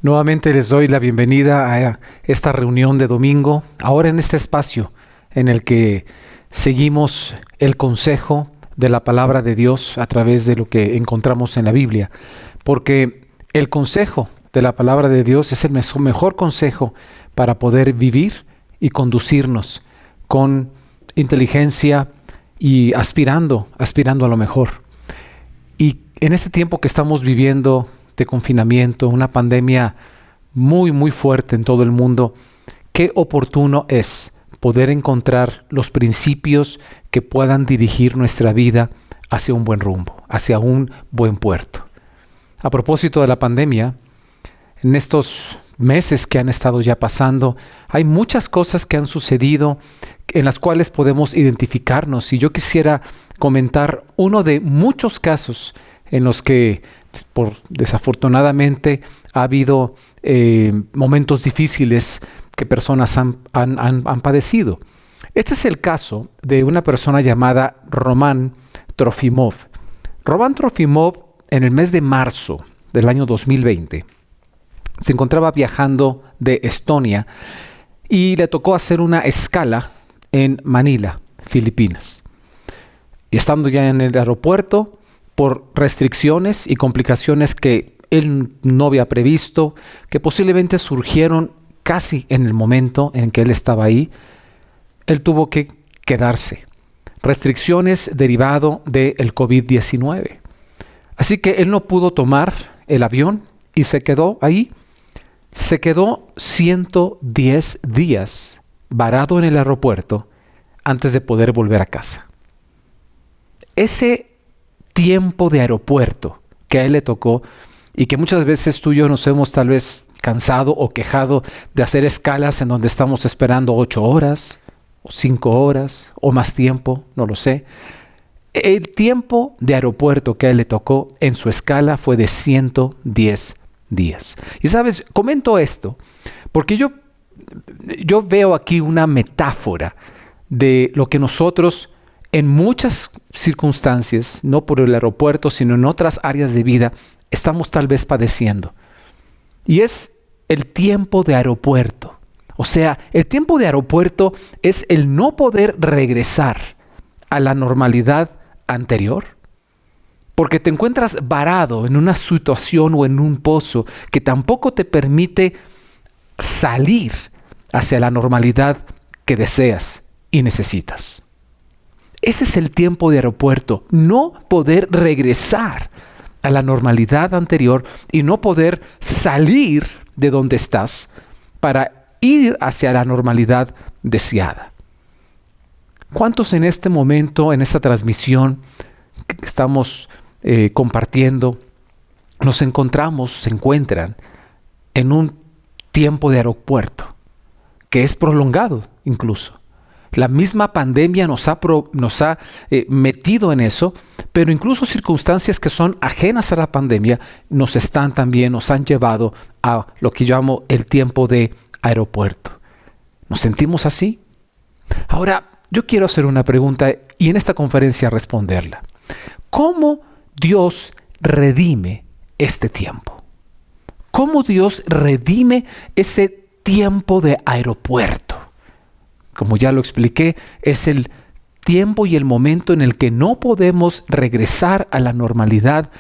Nuevamente les doy la bienvenida a esta reunión de domingo, ahora en este espacio en el que seguimos el consejo de la palabra de Dios a través de lo que encontramos en la Biblia, porque el consejo de la palabra de Dios es el mejor consejo para poder vivir y conducirnos con inteligencia y aspirando a lo mejor. Y en este tiempo que estamos viviendo de confinamiento, una pandemia muy fuerte en todo el mundo, qué oportuno es poder encontrar los principios que puedan dirigir nuestra vida hacia un buen rumbo, hacia un buen puerto. A propósito de la pandemia, en estos meses que han estado ya pasando, hay muchas cosas que han sucedido en las cuales podemos identificarnos, y yo quisiera comentar uno de muchos casos en los que desafortunadamente ha habido momentos difíciles que personas han padecido. Este es el caso de una persona llamada Roman Trofimov. Roman Trofimov, en el mes de marzo del año 2020, se encontraba viajando de Estonia y le tocó hacer una escala en Manila, Filipinas. Y estando ya en el aeropuerto, por restricciones y complicaciones que él no había previsto, que posiblemente surgieron casi en el momento en que él estaba ahí, él tuvo que quedarse. Restricciones derivado del COVID-19. Así que él no pudo tomar el avión y se quedó ahí. Se quedó 110 días varado en el aeropuerto antes de poder volver a casa. Ese tiempo de aeropuerto que a él le tocó, y que muchas veces tú y yo nos hemos tal vez cansado o quejado de hacer escalas en donde estamos esperando 8 horas o 5 horas o más tiempo, no lo sé. El tiempo de aeropuerto que a él le tocó en su escala fue de 110 días. Y sabes, comento esto porque yo veo aquí una metáfora de lo que nosotros en muchas circunstancias, no por el aeropuerto, sino en otras áreas de vida, estamos tal vez padeciendo. Y es el tiempo de aeropuerto. O sea, el tiempo de aeropuerto es el no poder regresar a la normalidad anterior. Porque te encuentras varado en una situación o en un pozo que tampoco te permite salir hacia la normalidad que deseas y necesitas. Ese es el tiempo de aeropuerto, no poder regresar a la normalidad anterior y no poder salir de donde estás para ir hacia la normalidad deseada. ¿Cuántos en este momento, en esta transmisión que estamos compartiendo, se encuentran en un tiempo de aeropuerto que es prolongado incluso? La misma pandemia nos ha metido en eso, pero incluso circunstancias que son ajenas a la pandemia nos han llevado a lo que llamo el tiempo de aeropuerto. ¿Nos sentimos así? Ahora, yo quiero hacer una pregunta y en esta conferencia responderla. ¿Cómo Dios redime este tiempo? ¿Cómo Dios redime ese tiempo de aeropuerto? Como ya lo expliqué, es el tiempo y el momento en el que no podemos regresar a la normalidad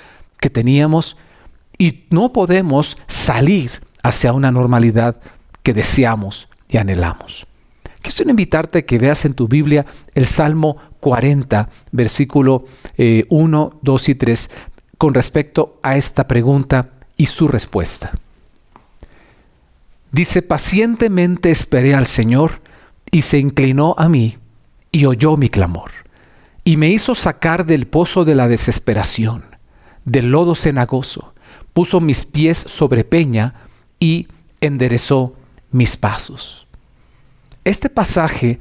que teníamos y no podemos salir hacia una normalidad que deseamos y anhelamos. Quisiera invitarte a que veas en tu Biblia el Salmo 40, versículo 1, 2 y 3, con respecto a esta pregunta y su respuesta. Dice: pacientemente esperé al Señor, y se inclinó a mí, y oyó mi clamor, y me hizo sacar del pozo de la desesperación, del lodo cenagoso, puso mis pies sobre peña, y enderezó mis pasos. Este pasaje,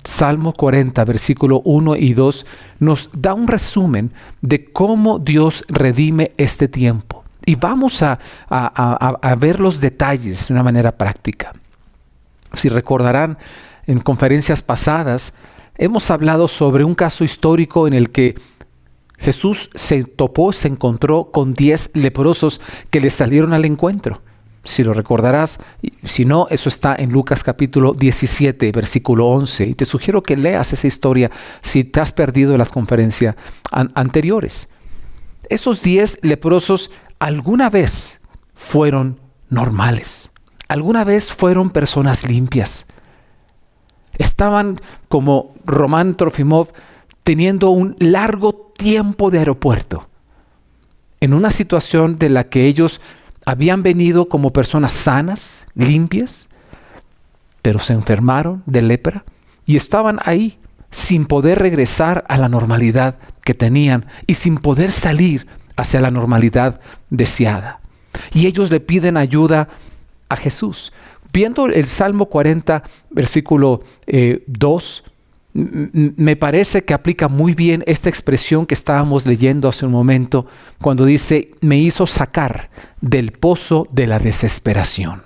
Salmo 40, versículo 1 y 2, nos da un resumen de cómo Dios redime este tiempo. Y vamos a ver los detalles de una manera práctica. Si recordarán, en conferencias pasadas hemos hablado sobre un caso histórico en el que Jesús se encontró con 10 leprosos que le salieron al encuentro. si lo recordarás. Si no, eso está en Lucas capítulo 17, versículo 11. Y te sugiero que leas esa historia si te has perdido las conferencias anteriores. Esos 10 leprosos alguna vez fueron normales. Alguna vez fueron personas limpias. Estaban, como Román Trofimov, teniendo un largo tiempo de aeropuerto, en una situación de la que ellos habían venido como personas sanas, limpias, pero se enfermaron de lepra y estaban ahí sin poder regresar a la normalidad que tenían y sin poder salir hacia la normalidad deseada. Y ellos le piden ayuda a Jesús. Viendo el Salmo 40, versículo 2, me parece que aplica muy bien esta expresión que estábamos leyendo hace un momento, cuando dice, me hizo sacar del pozo de la desesperación.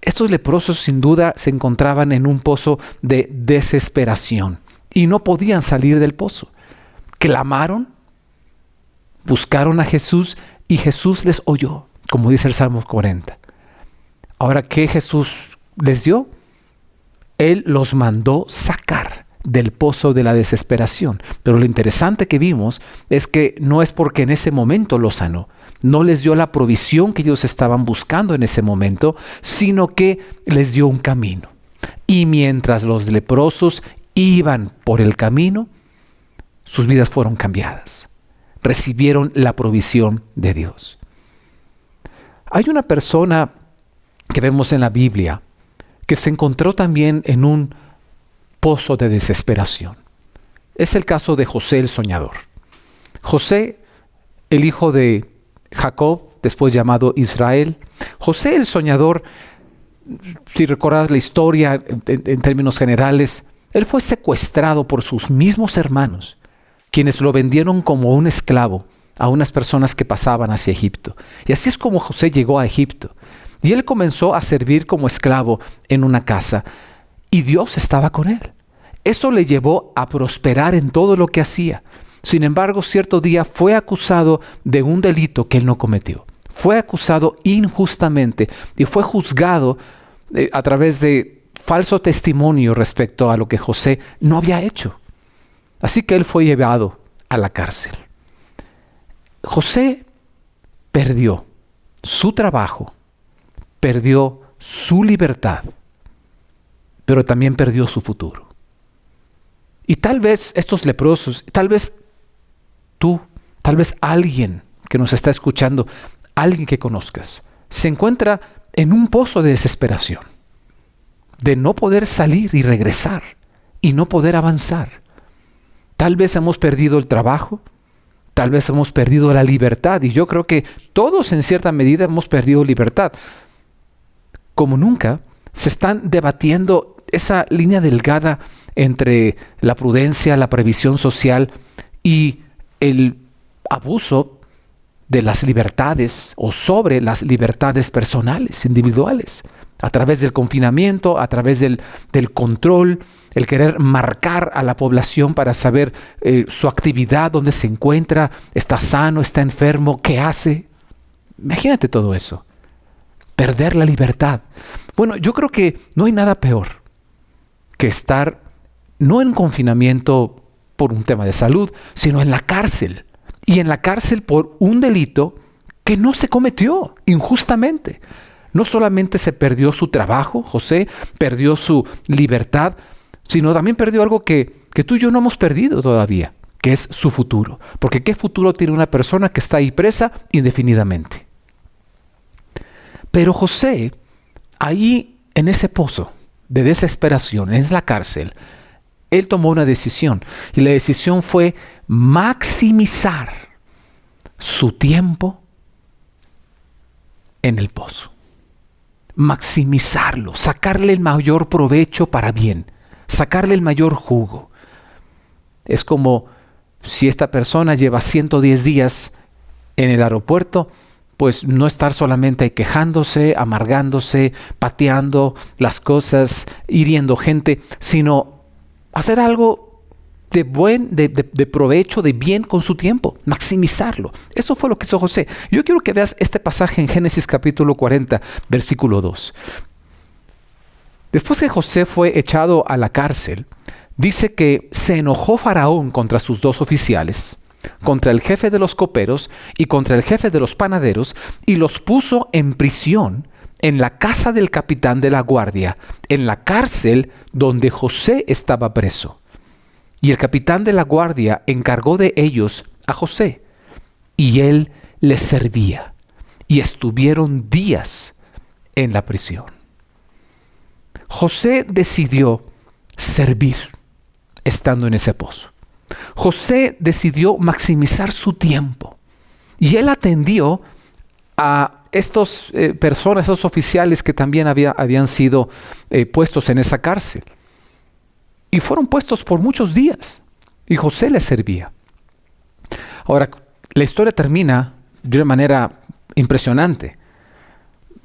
Estos leprosos sin duda se encontraban en un pozo de desesperación y no podían salir del pozo. Clamaron, buscaron a Jesús y Jesús les oyó, como dice el Salmo 40. Ahora, ¿qué Jesús les dio? Él los mandó sacar del pozo de la desesperación. Pero lo interesante que vimos es que no es porque en ese momento los sanó, no les dio la provisión que ellos estaban buscando en ese momento, sino que les dio un camino. Y mientras los leprosos iban por el camino, sus vidas fueron cambiadas. Recibieron la provisión de Dios. Hay una persona que vemos en la Biblia que se encontró también en un pozo de desesperación. Es el caso de José el soñador. José, el hijo de Jacob, después llamado Israel. José el soñador, si recuerdas la historia en términos generales, él fue secuestrado por sus mismos hermanos, quienes lo vendieron como un esclavo a unas personas que pasaban hacia Egipto. Y así es como José llegó a Egipto. Y él comenzó a servir como esclavo en una casa. Y Dios estaba con él. Esto le llevó a prosperar en todo lo que hacía. Sin embargo, cierto día fue acusado de un delito que él no cometió. Fue acusado injustamente y fue juzgado a través de falso testimonio respecto a lo que José no había hecho. Así que él fue llevado a la cárcel. José perdió su trabajo, perdió su libertad, pero también perdió su futuro. Y tal vez estos leprosos, tal vez tú, tal vez alguien que nos está escuchando, alguien que conozcas, se encuentra en un pozo de desesperación, de no poder salir y regresar, y no poder avanzar. Tal vez hemos perdido el trabajo, tal vez hemos perdido la libertad, y yo creo que todos en cierta medida hemos perdido libertad. Como nunca, se están debatiendo esa línea delgada entre la prudencia, la previsión social y el abuso de las libertades o sobre las libertades personales, individuales, a través del confinamiento, a través del control, el querer marcar a la población para saber su actividad, dónde se encuentra, está sano, está enfermo, qué hace. Imagínate todo eso. Perder la libertad. Bueno, yo creo que no hay nada peor que estar no en confinamiento por un tema de salud, sino en la cárcel. Y en la cárcel por un delito que no se cometió injustamente. No solamente se perdió su trabajo, José, perdió su libertad, sino también perdió algo que tú y yo no hemos perdido todavía, que es su futuro. Porque ¿qué futuro tiene una persona que está ahí presa indefinidamente? Pero José, ahí en ese pozo de desesperación, en la cárcel, él tomó una decisión. Y la decisión fue maximizar su tiempo en el pozo. Maximizarlo, sacarle el mayor provecho para bien, sacarle el mayor jugo. Es como si esta persona lleva 110 días en el aeropuerto, pues no estar solamente quejándose, amargándose, pateando las cosas, hiriendo gente, sino hacer algo de provecho, de bien con su tiempo. maximizarlo. Eso fue lo que hizo José. Yo quiero que veas este pasaje en Génesis capítulo 40, versículo 2. Después que José fue echado a la cárcel, dice que se enojó Faraón contra sus dos oficiales, contra el jefe de los coperos y contra el jefe de los panaderos, y los puso en prisión en la casa del capitán de la guardia, en la cárcel donde José estaba preso. Y el capitán de la guardia encargó de ellos a José, y él les servía, y estuvieron días en la prisión. José decidió servir estando en ese pozo. José decidió maximizar su tiempo, y él atendió a estos personas, esos oficiales que también habían sido puestos en esa cárcel. Y fueron puestos por muchos días, y José les servía. Ahora, la historia termina de una manera impresionante.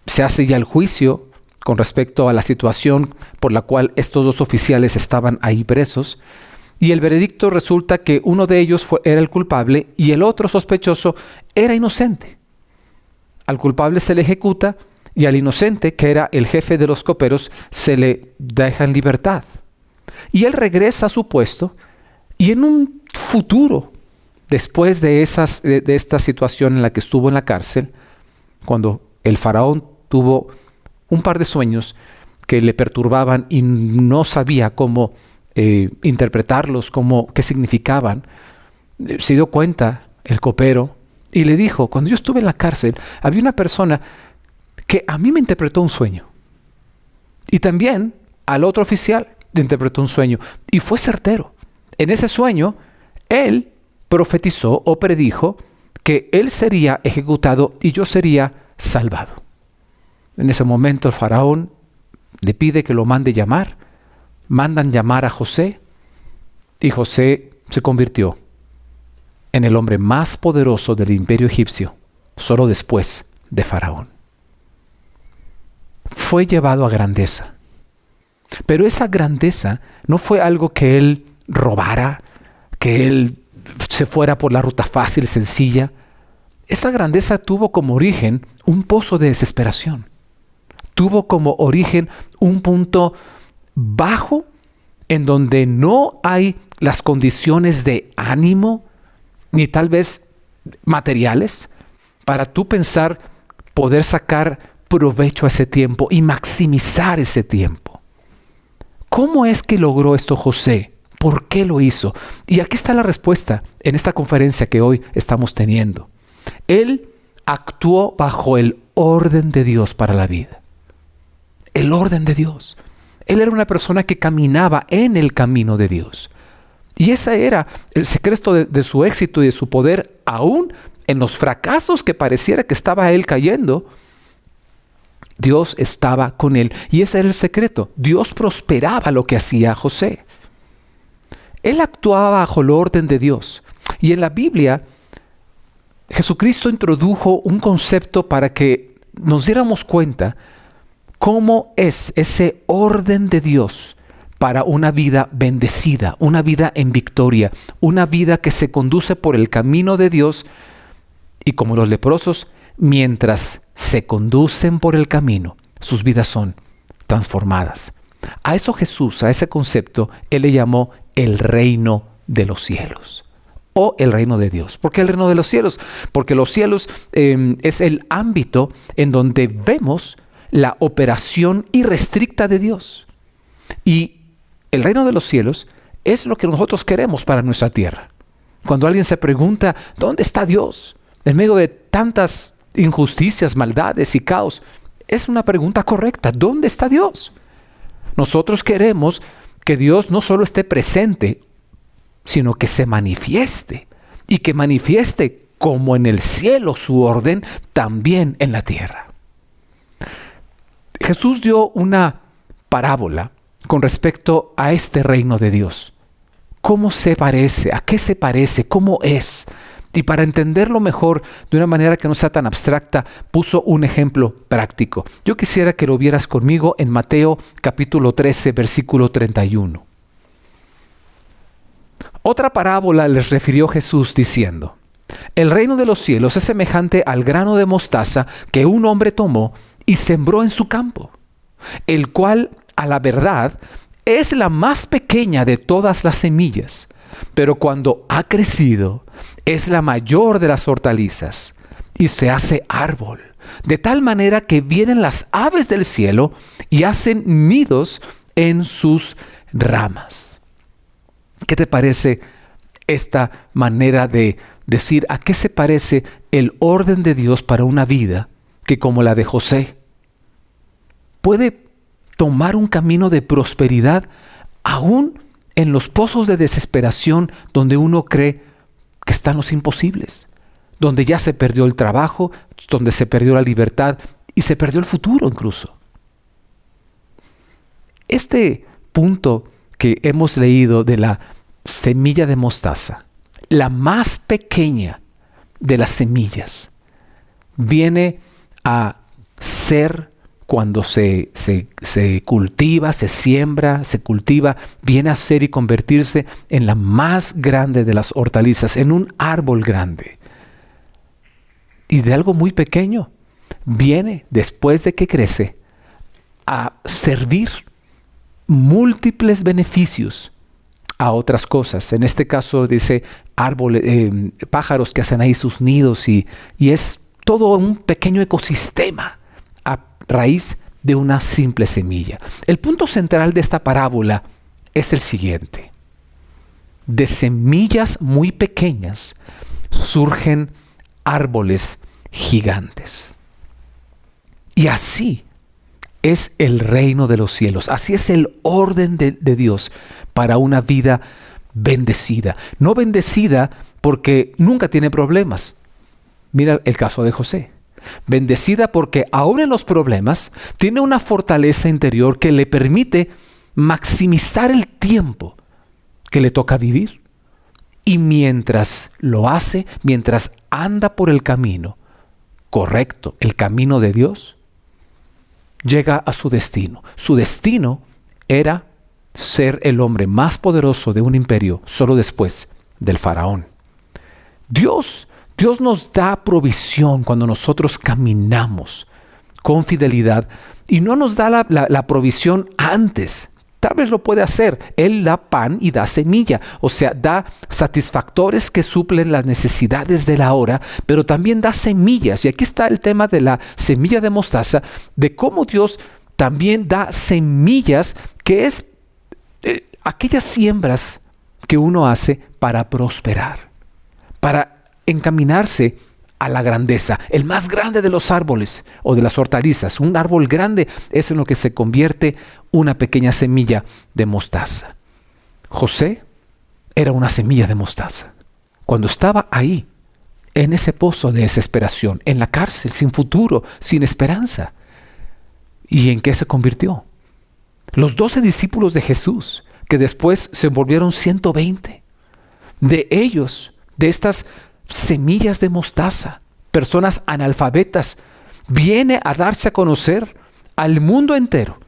Se hace ya el juicio con respecto a la situación por la cual estos dos oficiales estaban ahí presos, y el veredicto resulta que uno de ellos era el culpable y el otro sospechoso era inocente. Al culpable se le ejecuta y al inocente, que era el jefe de los coperos, se le deja en libertad. Y él regresa a su puesto, y en un futuro, después de esta situación en la que estuvo en la cárcel, cuando el faraón tuvo un par de sueños que le perturbaban y no sabía cómo interpretarlos, qué significaban, se dio cuenta el copero y le dijo: cuando yo estuve en la cárcel, había una persona que a mí me interpretó un sueño, y también al otro oficial le interpretó un sueño, y fue certero. En ese sueño, él profetizó o predijo que él sería ejecutado y yo sería salvado. En ese momento el faraón le pide que lo mande llamar. Mandan llamar a José, y José se convirtió en el hombre más poderoso del imperio egipcio, solo después de Faraón. Fue llevado a grandeza. Pero esa grandeza no fue algo que él robara, que él se fuera por la ruta fácil, sencilla. Esa grandeza tuvo como origen un pozo de desesperación. Tuvo como origen un punto bajo en donde no hay las condiciones de ánimo, ni tal vez materiales, para tú pensar poder sacar provecho a ese tiempo y maximizar ese tiempo. ¿Cómo es que logró esto José? ¿Por qué lo hizo? Y aquí está la respuesta en esta conferencia que hoy estamos teniendo. Él actuó bajo el orden de Dios para la vida. El orden de Dios. Él era una persona que caminaba en el camino de Dios. Y ese era el secreto de su éxito y de su poder, aún en los fracasos que pareciera que estaba él cayendo. Dios estaba con él, y ese era el secreto. Dios prosperaba lo que hacía José. Él actuaba bajo el orden de Dios. Y en la Biblia, Jesucristo introdujo un concepto para que nos diéramos cuenta cómo es ese orden de Dios para una vida bendecida, una vida en victoria, una vida que se conduce por el camino de Dios, y como los leprosos, mientras se conducen por el camino, sus vidas son transformadas. A eso Jesús, a ese concepto, Él le llamó el reino de los cielos, o el reino de Dios. ¿Por qué el reino de los cielos? Porque los cielos es el ámbito en donde vemos la operación irrestricta de Dios. Y el reino de los cielos es lo que nosotros queremos para nuestra tierra. Cuando alguien se pregunta, ¿dónde está Dios? En medio de tantas injusticias, maldades y caos, es una pregunta correcta. ¿Dónde está Dios? Nosotros queremos que Dios no solo esté presente, sino que se manifieste, y que manifieste como en el cielo su orden, también en la tierra. Jesús dio una parábola con respecto a este reino de Dios. ¿Cómo se parece? ¿A qué se parece? ¿Cómo es? Y para entenderlo mejor, de una manera que no sea tan abstracta, puso un ejemplo práctico. Yo quisiera que lo vieras conmigo en Mateo capítulo 13, versículo 31. Otra parábola les refirió Jesús diciendo: El reino de los cielos es semejante al grano de mostaza que un hombre tomó y sembró en su campo, el cual, a la verdad, es la más pequeña de todas las semillas, pero cuando ha crecido, es la mayor de las hortalizas y se hace árbol, de tal manera que vienen las aves del cielo y hacen nidos en sus ramas. ¿Qué te parece esta manera de decir a qué se parece el orden de Dios para una vida que, como la de José, puede tomar un camino de prosperidad aún en los pozos de desesperación donde uno cree que están los imposibles, donde ya se perdió el trabajo, donde se perdió la libertad y se perdió el futuro incluso? Este punto que hemos leído de la semilla de mostaza, la más pequeña de las semillas, viene a ser, cuando se cultiva, se siembra, se cultiva, viene a ser y convertirse en la más grande de las hortalizas, en un árbol grande. Y de algo muy pequeño, viene, después de que crece, a servir múltiples beneficios a otras cosas. En este caso dice árboles, pájaros que hacen ahí sus nidos y es todo un pequeño ecosistema a raíz de una simple semilla. El punto central de esta parábola es el siguiente: de semillas muy pequeñas surgen árboles gigantes. Y así es el reino de los cielos. Así es el orden de Dios para una vida bendecida. No bendecida porque nunca tiene problemas. Mira el caso de José. Bendecida porque aún en los problemas tiene una fortaleza interior que le permite maximizar el tiempo que le toca vivir. Y mientras lo hace, mientras anda por el camino correcto, el camino de Dios, llega a su destino. Su destino era ser el hombre más poderoso de un imperio solo después del faraón. Dios nos da provisión cuando nosotros caminamos con fidelidad y no nos da la provisión antes. Tal vez lo puede hacer. Él da pan y da semilla, o sea, da satisfactores que suplen las necesidades de la hora, pero también da semillas. Y aquí está el tema de la semilla de mostaza, de cómo Dios también da semillas, que es aquellas siembras que uno hace para prosperar, para encaminarse a la grandeza. El más grande de los árboles o de las hortalizas, un árbol grande, es en lo que se convierte una pequeña semilla de mostaza. José era una semilla de mostaza. Cuando estaba ahí, en ese pozo de desesperación, en la cárcel, sin futuro, sin esperanza. ¿Y en qué se convirtió? Los 12 discípulos de Jesús, que después se volvieron 120. De ellos, de estas semillas de mostaza, personas analfabetas, viene a darse a conocer al mundo entero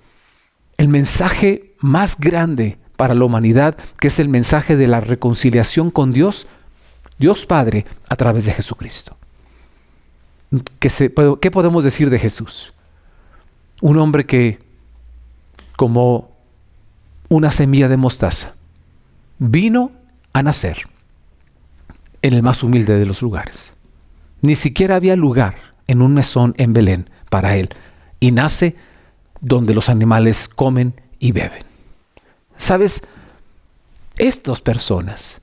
el mensaje más grande para la humanidad, que es el mensaje de la reconciliación con Dios, Dios Padre, a través de Jesucristo. ¿Qué podemos decir de Jesús? Un hombre que, como una semilla de mostaza, vino a nacer en el más humilde de los lugares. Ni siquiera había lugar en un mesón en Belén para él, y nace donde los animales comen y beben. ¿Sabes? Estas personas,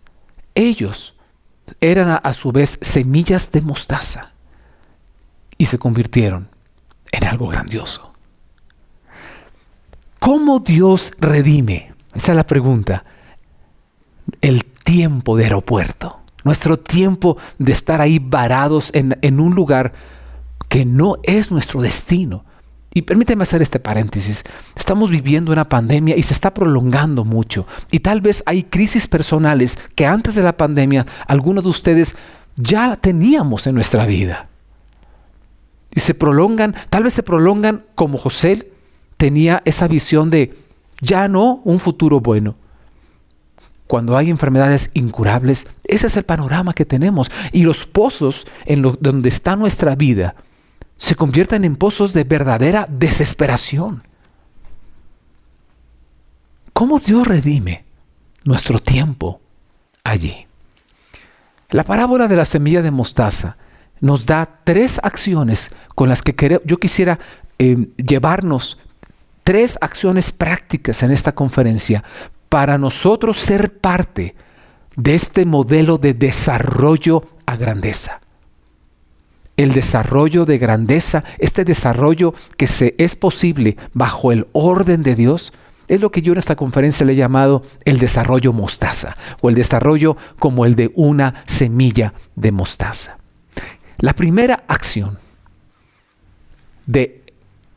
ellos eran a su vez semillas de mostaza y se convirtieron en algo grandioso. ¿Cómo Dios redime? Esa es la pregunta. El tiempo de aeropuerto. Nuestro tiempo de estar ahí varados en un lugar que no es nuestro destino. Y permíteme hacer este paréntesis. Estamos viviendo una pandemia y se está prolongando mucho. Y tal vez hay crisis personales que antes de la pandemia algunos de ustedes ya teníamos en nuestra vida. Y se prolongan, tal vez se prolongan como José tenía esa visión de ya no un futuro bueno. cuando hay enfermedades incurables, ese es el panorama que tenemos. Y los pozos donde está nuestra vida se convierten en pozos de verdadera desesperación. ¿Cómo Dios redime nuestro tiempo allí? La parábola de la semilla de mostaza nos da 3 acciones con las que yo quisiera llevarnos 3 acciones prácticas en esta conferencia para nosotros ser parte de este modelo de desarrollo a grandeza. El desarrollo de grandeza, este desarrollo que es posible bajo el orden de Dios, es lo que yo en esta conferencia le he llamado el desarrollo mostaza, o el desarrollo como el de una semilla de mostaza. La primera acción de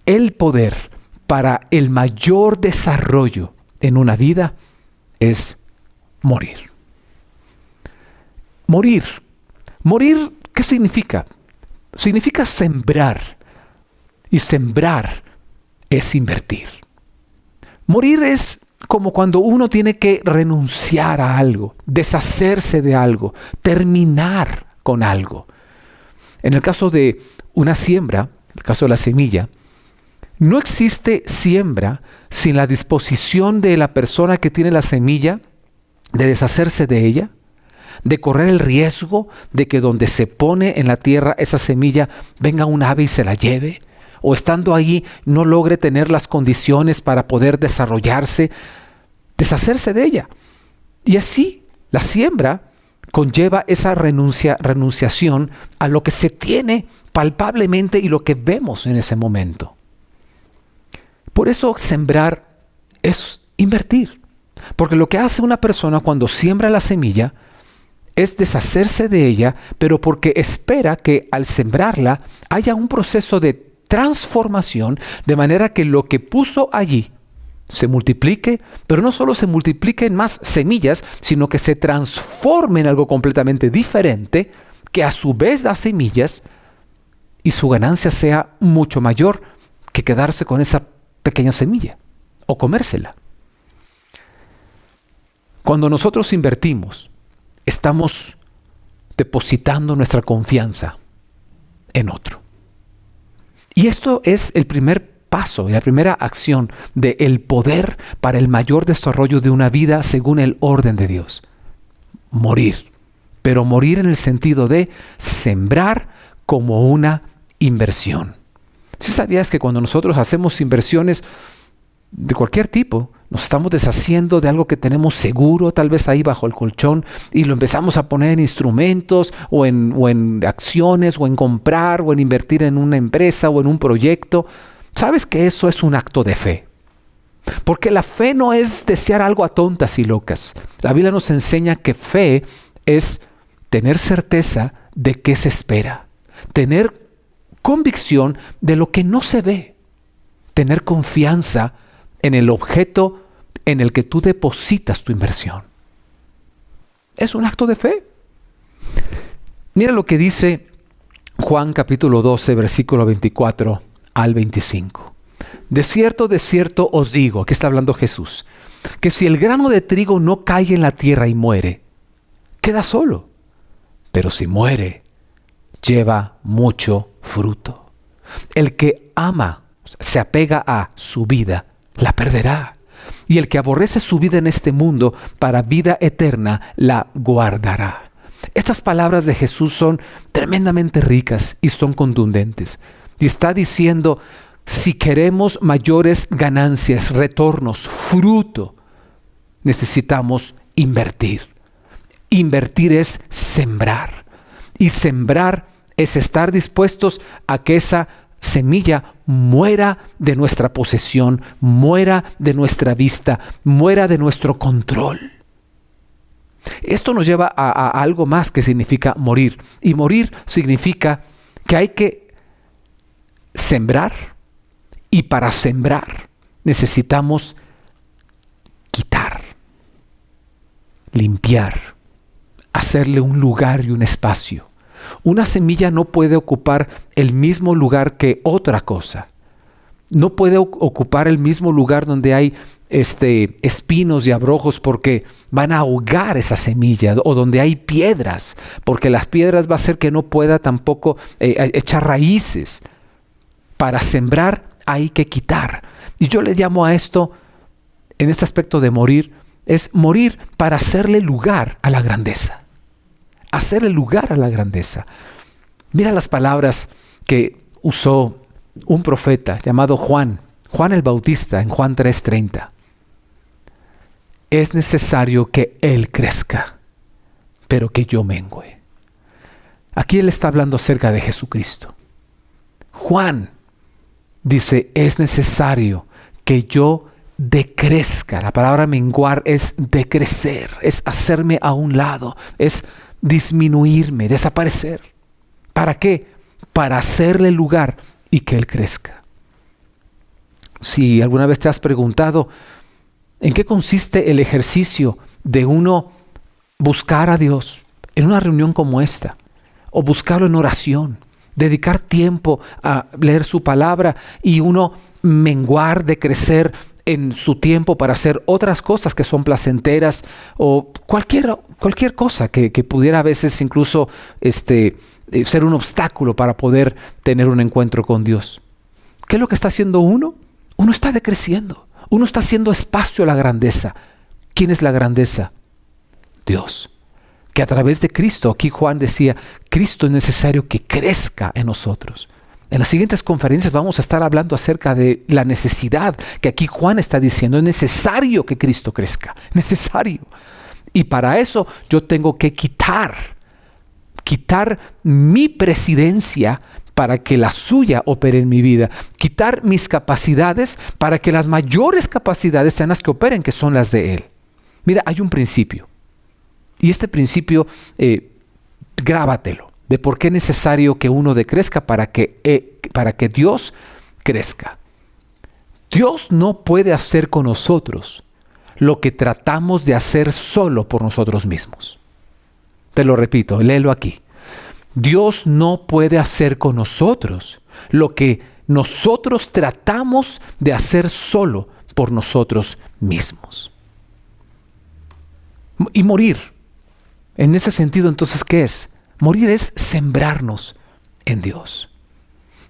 el poder para el mayor desarrollo en una vida es morir. Morir. Morir, ¿qué significa? Significa sembrar. Y sembrar es invertir. Morir es como cuando uno tiene que renunciar a algo, deshacerse de algo, terminar con algo. En el caso de una siembra, el caso de la semilla, no existe siembra sin la disposición de la persona que tiene la semilla de deshacerse de ella, de correr el riesgo de que donde se pone en la tierra esa semilla venga un ave y se la lleve, o estando allí no logre tener las condiciones para poder desarrollarse, deshacerse de ella. Y así la siembra conlleva esa renunciación a lo que se tiene palpablemente y lo que vemos en ese momento. Por eso sembrar es invertir. Porque lo que hace una persona cuando siembra la semilla es deshacerse de ella, pero porque espera que al sembrarla haya un proceso de transformación, de manera que lo que puso allí se multiplique, pero no solo se multiplique en más semillas, sino que se transforme en algo completamente diferente, que a su vez da semillas y su ganancia sea mucho mayor que quedarse con esa pequeña semilla o comérsela. Cuando nosotros invertimos, estamos depositando nuestra confianza en otro. Y esto es el primer paso, la primera acción del poder para el mayor desarrollo de una vida según el orden de Dios. Morir. Pero morir en el sentido de sembrar como una inversión. ¿Sí sabías que cuando nosotros hacemos inversiones de cualquier tipo, nos estamos deshaciendo de algo que tenemos seguro, tal vez ahí bajo el colchón, y lo empezamos a poner en instrumentos o en acciones o en comprar o en invertir en una empresa o en un proyecto? ¿Sabes que eso es un acto de fe? Porque la fe no es desear algo a tontas y locas. La Biblia nos enseña que fe es tener certeza de qué se espera, tener convicción de lo que no se ve, tener confianza en el objeto en el que tú depositas tu inversión. Es un acto de fe. Mira lo que dice Juan capítulo 12, versículo 24 al 25. De cierto os digo, aquí está hablando Jesús, que si el grano de trigo no cae en la tierra y muere, queda solo. Pero si muere, lleva mucho fruto. El que ama, se apega a su vida, la perderá. Y el que aborrece su vida en este mundo, para vida eterna, la guardará. Estas palabras de Jesús son tremendamente ricas y son contundentes. Y está diciendo, si queremos mayores ganancias, retornos, fruto, necesitamos invertir. Invertir es sembrar. Y sembrar es estar dispuestos a que esa semilla muera de nuestra posesión, muera de nuestra vista, muera de nuestro control. Esto nos lleva a algo más que significa morir. Y morir significa que hay que sembrar, y para sembrar necesitamos quitar, limpiar, hacerle un lugar y un espacio. Una semilla no puede ocupar el mismo lugar que otra cosa. No puede ocupar el mismo lugar donde hay espinos y abrojos, porque van a ahogar esa semilla, o donde hay piedras, porque las piedras va a hacer que no pueda tampoco echar raíces. Para sembrar hay que quitar. Y yo le llamo a esto, en este aspecto de morir, es morir para hacerle lugar a la grandeza. Hacerle lugar a la grandeza. Mira las palabras que usó un profeta llamado Juan el Bautista, en Juan 3:30. Es necesario que Él crezca, pero que yo mengüe. Aquí Él está hablando acerca de Jesucristo. Juan dice, es necesario que yo decrezca. La palabra menguar es decrecer, es hacerme a un lado, es disminuirme, desaparecer. ¿Para qué? Para hacerle lugar y que Él crezca. Si alguna vez te has preguntado en qué consiste el ejercicio de uno buscar a Dios en una reunión como esta, o buscarlo en oración, dedicar tiempo a leer su palabra y uno menguar, decrecer en su tiempo para hacer otras cosas que son placenteras, o cualquier cosa que pudiera a veces incluso ser un obstáculo para poder tener un encuentro con Dios. ¿Qué es lo que está haciendo uno? Uno está decreciendo. Uno está haciendo espacio a la grandeza. ¿Quién es la grandeza? Dios. Que a través de Cristo, aquí Juan decía, Cristo es necesario que crezca en nosotros. En las siguientes conferencias vamos a estar hablando acerca de la necesidad que aquí Juan está diciendo. Es necesario que Cristo crezca. Necesario. Y para eso yo tengo que quitar mi presidencia para que la suya opere en mi vida. Quitar mis capacidades para que las mayores capacidades sean las que operen, que son las de Él. Mira, hay un principio. Y este principio, grábatelo, de por qué es necesario que uno decrezca para que Dios crezca. Dios no puede hacer con nosotros lo que tratamos de hacer solo por nosotros mismos. Te lo repito, léelo aquí. Dios no puede hacer con nosotros lo que nosotros tratamos de hacer solo por nosotros mismos. Y morir, en ese sentido, entonces, ¿qué es? Morir es sembrarnos en Dios.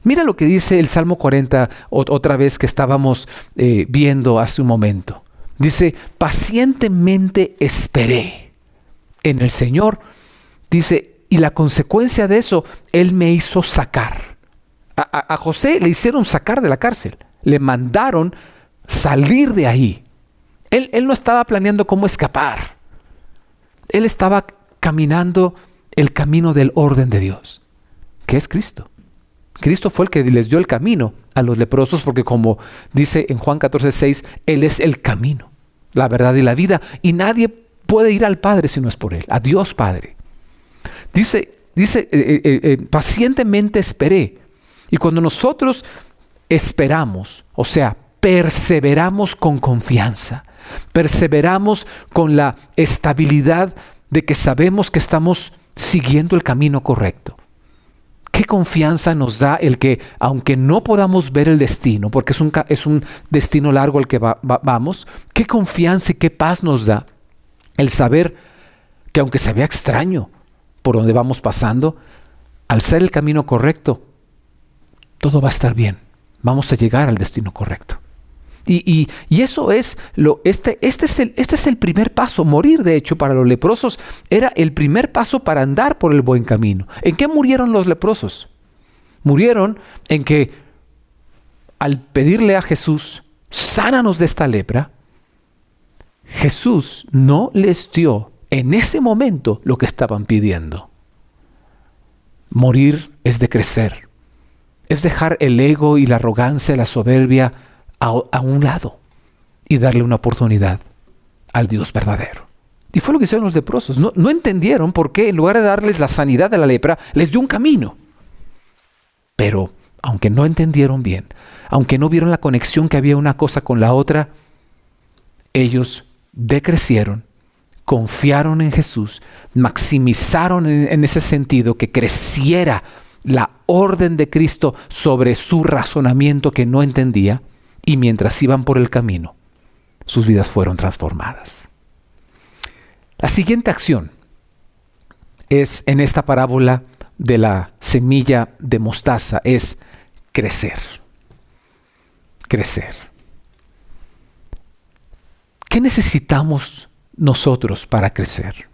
Mira lo que dice el Salmo 40, otra vez que estábamos viendo hace un momento. Dice, pacientemente esperé en el Señor. Dice, y la consecuencia de eso, Él me hizo sacar. A José le hicieron sacar de la cárcel. Le mandaron salir de ahí. Él no estaba planeando cómo escapar. Él estaba caminando el camino del orden de Dios, que es Cristo. Cristo fue el que les dio el camino a los leprosos, porque como dice en Juan 14:6, Él es el camino, la verdad y la vida, y nadie puede ir al Padre si no es por Él, a Dios Padre. Dice, pacientemente esperé. Y cuando nosotros esperamos, o sea, perseveramos con confianza, perseveramos con la estabilidad de que sabemos que estamos siguiendo el camino correcto. ¿Qué confianza nos da el que, aunque no podamos ver el destino, porque es un destino largo al que vamos, qué confianza y qué paz nos da el saber que aunque se vea extraño por donde vamos pasando, al ser el camino correcto, todo va a estar bien. Vamos a llegar al destino correcto. Y eso es este es el primer paso. Morir, de hecho, para los leprosos era el primer paso para andar por el buen camino. ¿En qué murieron los leprosos? Murieron en que al pedirle a Jesús, sánanos de esta lepra, Jesús no les dio en ese momento lo que estaban pidiendo. Morir es decrecer, es dejar el ego y la arrogancia, la soberbia a un lado y darle una oportunidad al Dios verdadero. Y fue lo que hicieron los leprosos. No entendieron por qué en lugar de darles la sanidad de la lepra, les dio un camino. Pero aunque no entendieron bien, aunque no vieron la conexión que había una cosa con la otra, ellos decrecieron, confiaron en Jesús, maximizaron en ese sentido que creciera la orden de Cristo sobre su razonamiento que no entendía, y mientras iban por el camino, sus vidas fueron transformadas. La siguiente acción es en esta parábola de la semilla de mostaza, es crecer. Crecer. ¿Qué necesitamos nosotros para crecer?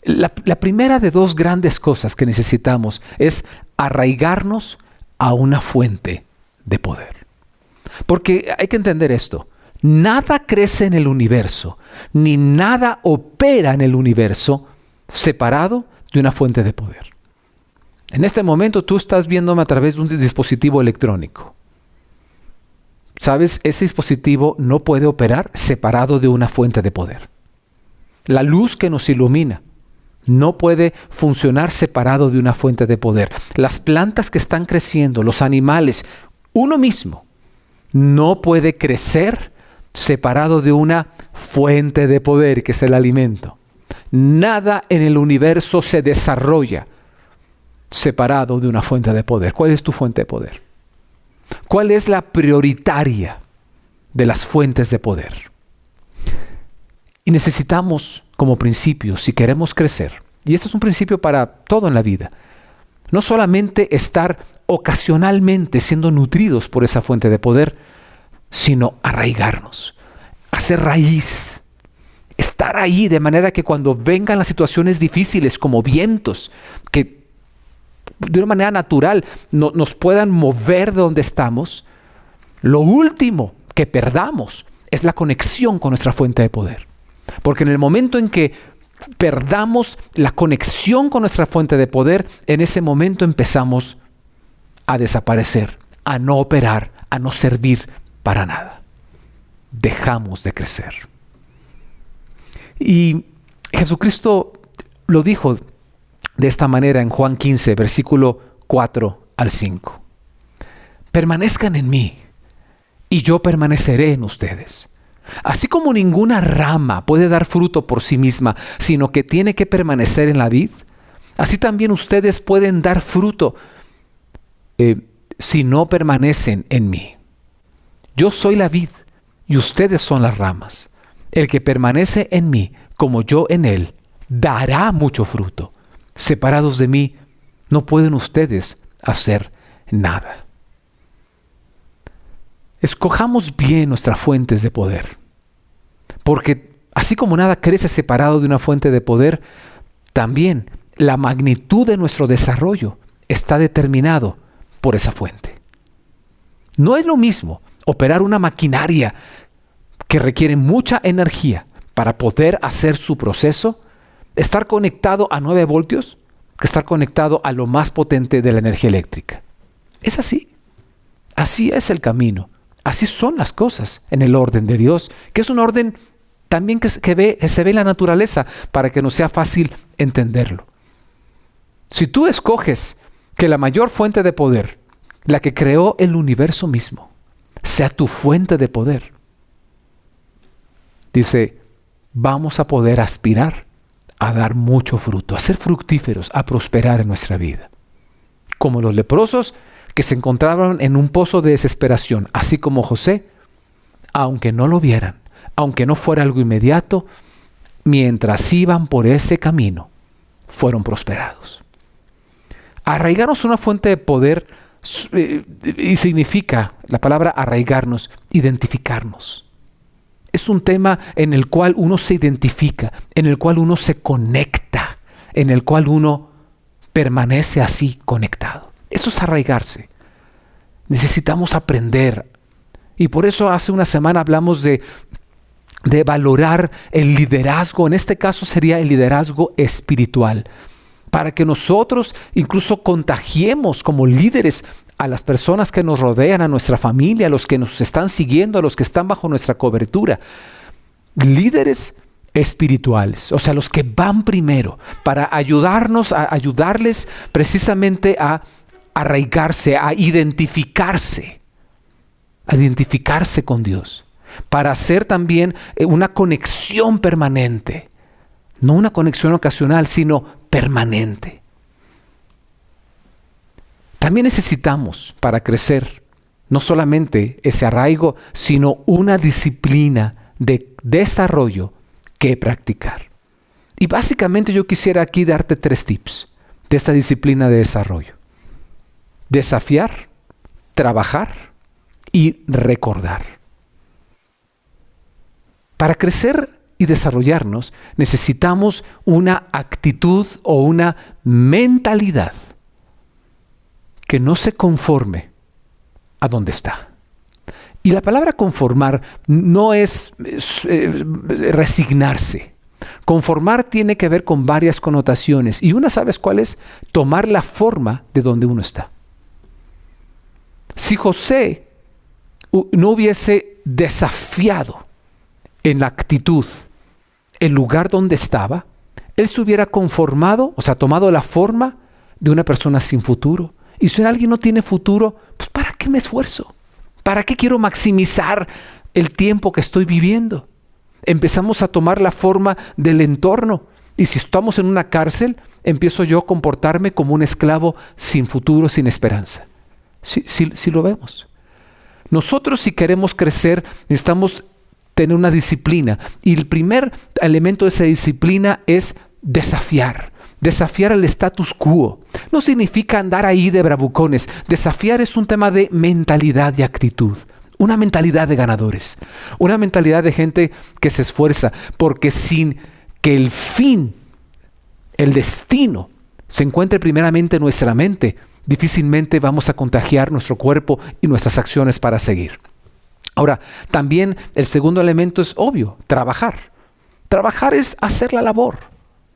La primera de dos grandes cosas que necesitamos es arraigarnos a una fuente de poder. Porque hay que entender esto. Nada crece en el universo, ni nada opera en el universo separado de una fuente de poder. En este momento tú estás viéndome a través de un dispositivo electrónico. ¿Sabes? Ese dispositivo no puede operar separado de una fuente de poder. La luz que nos ilumina no puede funcionar separado de una fuente de poder. Las plantas que están creciendo, los animales, uno mismo, no puede crecer separado de una fuente de poder que es el alimento. Nada en el universo se desarrolla separado de una fuente de poder. ¿Cuál es tu fuente de poder? ¿Cuál es la prioritaria de las fuentes de poder? Y necesitamos como principio, si queremos crecer, y esto es un principio para todo en la vida, no solamente estar ocasionalmente siendo nutridos por esa fuente de poder, sino arraigarnos, hacer raíz, estar ahí de manera que cuando vengan las situaciones difíciles como vientos, que de una manera natural nos puedan mover de donde estamos, lo último que perdamos es la conexión con nuestra fuente de poder. Porque en el momento en que perdamos la conexión con nuestra fuente de poder, en ese momento empezamos a desaparecer, a no operar, a no servir para nada. Dejamos de crecer. Y Jesucristo lo dijo de esta manera en Juan 15, versículo 4 al 5. Permanezcan en mí y yo permaneceré en ustedes. Así como ninguna rama puede dar fruto por sí misma, sino que tiene que permanecer en la vid, así también ustedes pueden dar fruto si no permanecen en mí. Yo soy la vid y ustedes son las ramas. El que permanece en mí, como yo en él, dará mucho fruto. Separados de mí, no pueden ustedes hacer nada. Escojamos bien nuestras fuentes de poder, porque así como nada crece separado de una fuente de poder, también la magnitud de nuestro desarrollo está determinado por esa fuente. No es lo mismo operar una maquinaria que requiere mucha energía para poder hacer su proceso, estar conectado a 9 voltios, que estar conectado a lo más potente de la energía eléctrica. Es así. Así es el camino. Así son las cosas en el orden de Dios, que es un orden también que se ve en la naturaleza para que nos sea fácil entenderlo. Si tú escoges que la mayor fuente de poder, la que creó el universo mismo, sea tu fuente de poder, dice, vamos a poder aspirar a dar mucho fruto, a ser fructíferos, a prosperar en nuestra vida. Como los leprosos que se encontraban en un pozo de desesperación, así como José, aunque no lo vieran, aunque no fuera algo inmediato, mientras iban por ese camino, fueron prosperados. Arraigarnos a una fuente de poder y significa, la palabra arraigarnos, identificarnos. Es un tema en el cual uno se identifica, en el cual uno se conecta, en el cual uno permanece así conectado. Eso es arraigarse. Necesitamos aprender. Y por eso hace una semana hablamos de valorar el liderazgo. En este caso sería el liderazgo espiritual. Para que nosotros incluso contagiemos como líderes a las personas que nos rodean, a nuestra familia, a los que nos están siguiendo, a los que están bajo nuestra cobertura. Líderes espirituales, o sea, los que van primero para ayudarles precisamente a arraigarse, a identificarse con Dios, para hacer también una conexión permanente, no una conexión ocasional, sino permanente. También necesitamos, para crecer, no solamente ese arraigo, sino una disciplina de desarrollo que practicar. Y básicamente yo quisiera aquí darte 3 tips de esta disciplina de desarrollo. Desafiar, trabajar y recordar. Para crecer y desarrollarnos necesitamos una actitud o una mentalidad que no se conforme a donde está. Y la palabra conformar no es resignarse. Conformar tiene que ver con varias connotaciones y una, ¿sabes cuál es? Tomar la forma de donde uno está. Si José no hubiese desafiado en la actitud el lugar donde estaba, él se hubiera conformado, o sea, tomado la forma de una persona sin futuro. Y si alguien no tiene futuro, pues ¿para qué me esfuerzo? ¿Para qué quiero maximizar el tiempo que estoy viviendo? Empezamos a tomar la forma del entorno. Y si estamos en una cárcel, empiezo yo a comportarme como un esclavo sin futuro, sin esperanza. Sí lo vemos. Nosotros, si queremos crecer, necesitamos tener una disciplina. Y el primer elemento de esa disciplina es desafiar. Desafiar al status quo. No significa andar ahí de bravucones. Desafiar es un tema de mentalidad y actitud. Una mentalidad de ganadores. Una mentalidad de gente que se esfuerza. Porque sin que el fin, el destino, se encuentre primeramente en nuestra mente, difícilmente vamos a contagiar nuestro cuerpo y nuestras acciones para seguir. Ahora, también el segundo elemento es obvio, trabajar. Trabajar es hacer la labor.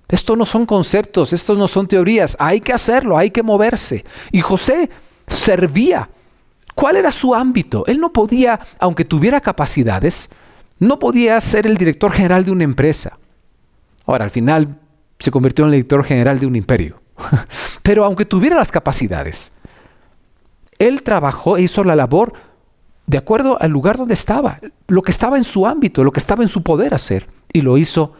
Esto no son conceptos, estos no son teorías. Hay que hacerlo, hay que moverse. Y José servía. ¿Cuál era su ámbito? Él no podía, aunque tuviera capacidades, no podía ser el director general de una empresa. Ahora, al final se convirtió en el director general de un imperio. Pero aunque tuviera las capacidades, él trabajó e hizo la labor de acuerdo al lugar donde estaba, lo que estaba en su ámbito, lo que estaba en su poder hacer, y lo hizo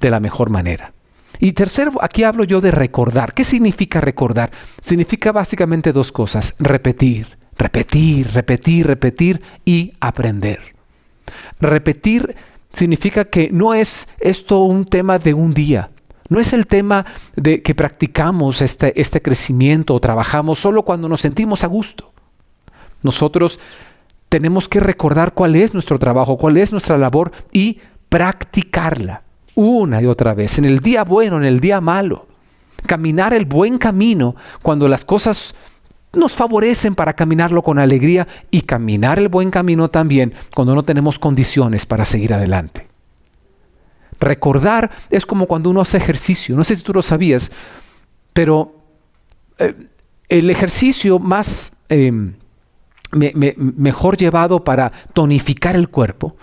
de la mejor manera. Y tercero, aquí hablo yo de recordar. ¿Qué significa recordar? Significa básicamente 2 cosas: repetir, repetir, repetir, repetir y aprender. Repetir significa que no es esto un tema de un día. No es el tema de que practicamos este crecimiento o trabajamos solo cuando nos sentimos a gusto. Nosotros tenemos que recordar cuál es nuestro trabajo, cuál es nuestra labor y practicarla una y otra vez, en el día bueno, en el día malo. Caminar el buen camino cuando las cosas nos favorecen para caminarlo con alegría y caminar el buen camino también cuando no tenemos condiciones para seguir adelante. Recordar es como cuando uno hace ejercicio. No sé si tú lo sabías, pero el ejercicio más mejor llevado para tonificar el cuerpo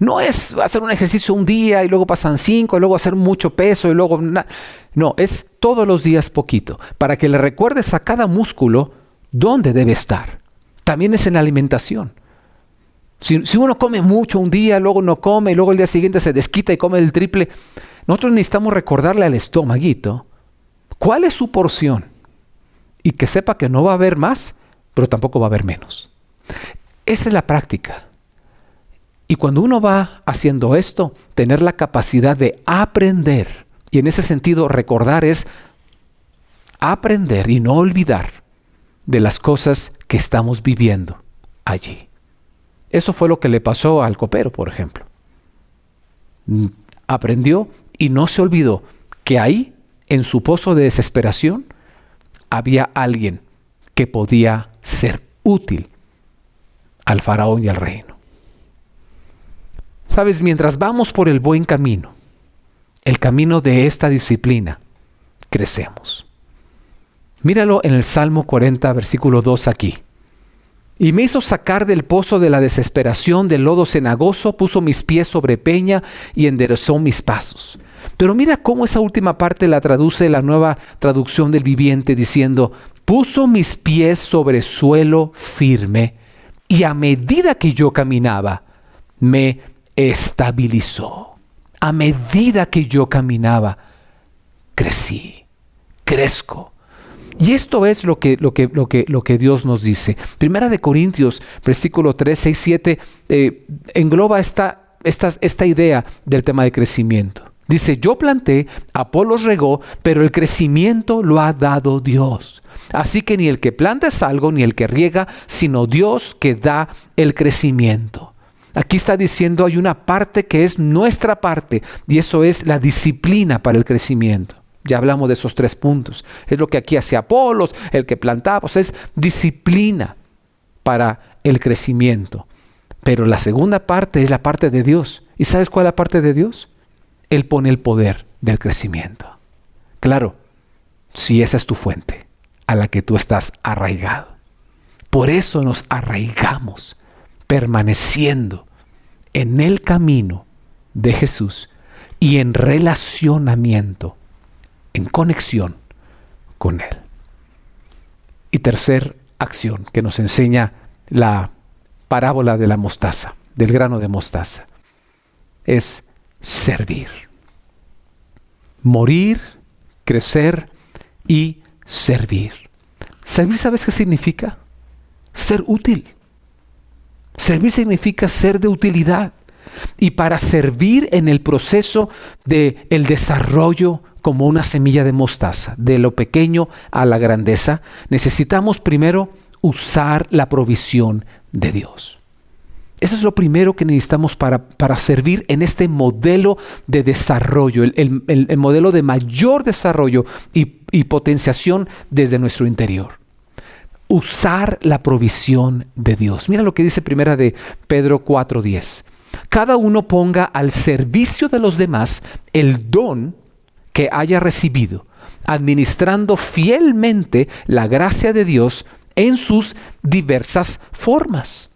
no es hacer un ejercicio un día y luego pasan 5 y luego hacer mucho peso y luego no, es todos los días poquito para que le recuerdes a cada músculo dónde debe estar. También es en la alimentación. Si uno come mucho un día, luego no come y luego el día siguiente se desquita y come el triple, nosotros necesitamos recordarle al estomaguito cuál es su porción y que sepa que no va a haber más, pero tampoco va a haber menos. Esa es la práctica. Y cuando uno va haciendo esto, tener la capacidad de aprender, y en ese sentido recordar es aprender y no olvidar de las cosas que estamos viviendo allí. Eso fue lo que le pasó al copero, por ejemplo. Aprendió y no se olvidó que ahí, en su pozo de desesperación, había alguien que podía ser útil al faraón y al reino. Sabes, mientras vamos por el buen camino, el camino de esta disciplina, crecemos. Míralo en el Salmo 40, versículo 2 aquí. Y me hizo sacar del pozo de la desesperación, del lodo cenagoso, puso mis pies sobre peña y enderezó mis pasos. Pero mira cómo esa última parte la traduce la Nueva Traducción del Viviente diciendo, puso mis pies sobre suelo firme y a medida que yo caminaba, me estabilizó. A medida que yo caminaba, crecí, crezco. Y esto es lo que Dios nos dice. Primera de Corintios, versículo 3, 6, 7, engloba esta esta idea del tema de crecimiento. Dice, yo planté, Apolos regó, pero el crecimiento lo ha dado Dios. Así que ni el que planta es algo, ni el que riega, sino Dios que da el crecimiento. Aquí está diciendo hay una parte que es nuestra parte, y eso es la disciplina para el crecimiento. Ya hablamos de esos 3 puntos. Es lo que aquí hace Apolos, el que plantaba, o sea, es disciplina para el crecimiento. Pero la segunda parte es la parte de Dios. ¿Y sabes cuál es la parte de Dios? Él pone el poder del crecimiento. Claro, si esa es tu fuente a la que tú estás arraigado. Por eso nos arraigamos, permaneciendo en el camino de Jesús y en relacionamiento, en conexión con Él. Y tercer acción que nos enseña la parábola de la mostaza, del grano de mostaza, es servir. Morir, crecer y servir. Servir, ¿sabes qué significa? Ser útil. Servir significa ser de utilidad. Y para servir en el proceso del desarrollo como una semilla de mostaza, de lo pequeño a la grandeza, necesitamos primero usar la provisión de Dios. Eso es lo primero que necesitamos para servir en este modelo de desarrollo, el modelo de mayor desarrollo y potenciación desde nuestro interior. Usar la provisión de Dios. Mira lo que dice primera de Pedro 4:10. Cada uno ponga al servicio de los demás el don que haya recibido, administrando fielmente la gracia de Dios en sus diversas formas.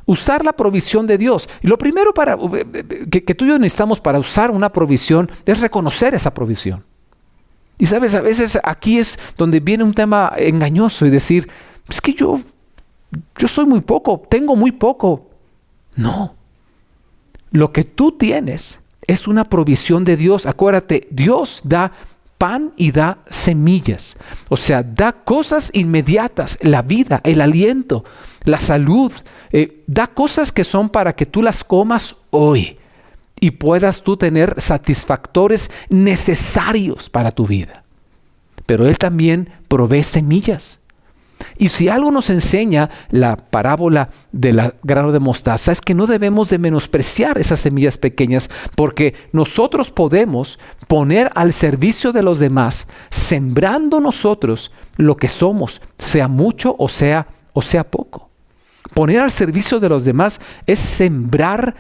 Usar la provisión de Dios. Y lo primero que tú y yo necesitamos para usar una provisión es reconocer esa provisión. Y sabes, a veces aquí es donde viene un tema engañoso y decir, es que yo soy muy poco, tengo muy poco. No. Lo que tú tienes es una provisión de Dios. Acuérdate, Dios da pan y da semillas. O sea, da cosas inmediatas, la vida, el aliento, la salud. Da cosas que son para que tú las comas hoy y puedas tú tener satisfactores necesarios para tu vida. Pero Él también provee semillas. Y si algo nos enseña la parábola del grano de mostaza es que no debemos de menospreciar esas semillas pequeñas, porque nosotros podemos poner al servicio de los demás, sembrando nosotros lo que somos, sea mucho o sea poco. Poner al servicio de los demás es sembrar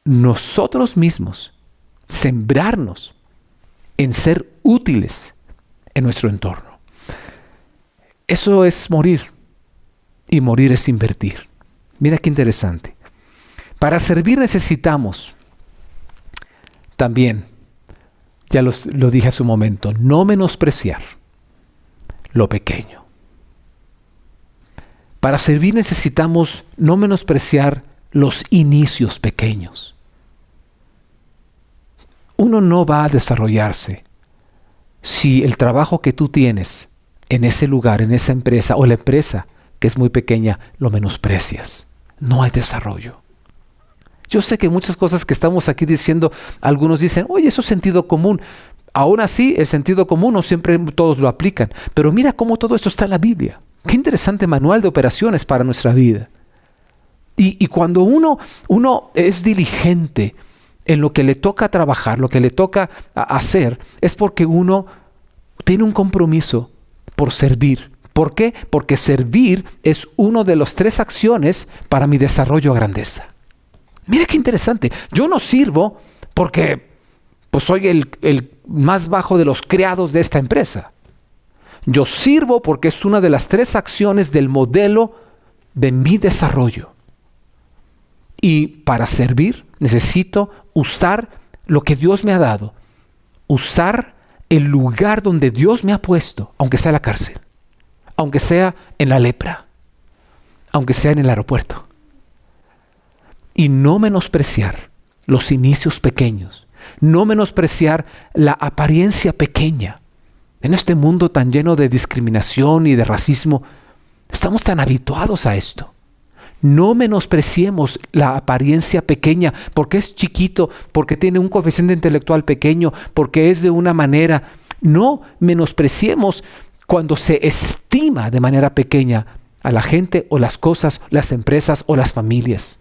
nosotros mismos, sembrarnos en ser útiles en nuestro entorno. Eso es morir, y morir es invertir. Mira qué interesante. Para servir necesitamos también, ya lo dije hace un momento, no menospreciar lo pequeño. Para servir necesitamos no menospreciar los inicios pequeños. Uno no va a desarrollarse si el trabajo que tú tienes en ese lugar, en esa empresa, o la empresa que es muy pequeña, lo menosprecias. No hay desarrollo. Yo sé que muchas cosas que estamos aquí diciendo, algunos dicen, oye, eso es sentido común. Aún así, el sentido común no siempre todos lo aplican. Pero mira cómo todo esto está en la Biblia. Qué interesante manual de operaciones para nuestra vida. Y cuando uno es diligente en lo que le toca trabajar, lo que le toca hacer, es porque uno tiene un compromiso por servir. ¿Por qué? Porque servir es uno de las 3 acciones para mi desarrollo a grandeza. Mira qué interesante. Yo no sirvo porque pues soy el más bajo de los criados de esta empresa. Yo sirvo porque es una de las 3 acciones del modelo de mi desarrollo. Y para servir necesito usar lo que Dios me ha dado. Usar el lugar donde Dios me ha puesto, aunque sea la cárcel, aunque sea en la lepra, aunque sea en el aeropuerto. Y no menospreciar los inicios pequeños, no menospreciar la apariencia pequeña. En este mundo tan lleno de discriminación y de racismo, estamos tan habituados a esto. No menospreciemos la apariencia pequeña, porque es chiquito, porque tiene un coeficiente intelectual pequeño, porque es de una manera. No menospreciemos cuando se estima de manera pequeña a la gente o las cosas, las empresas o las familias.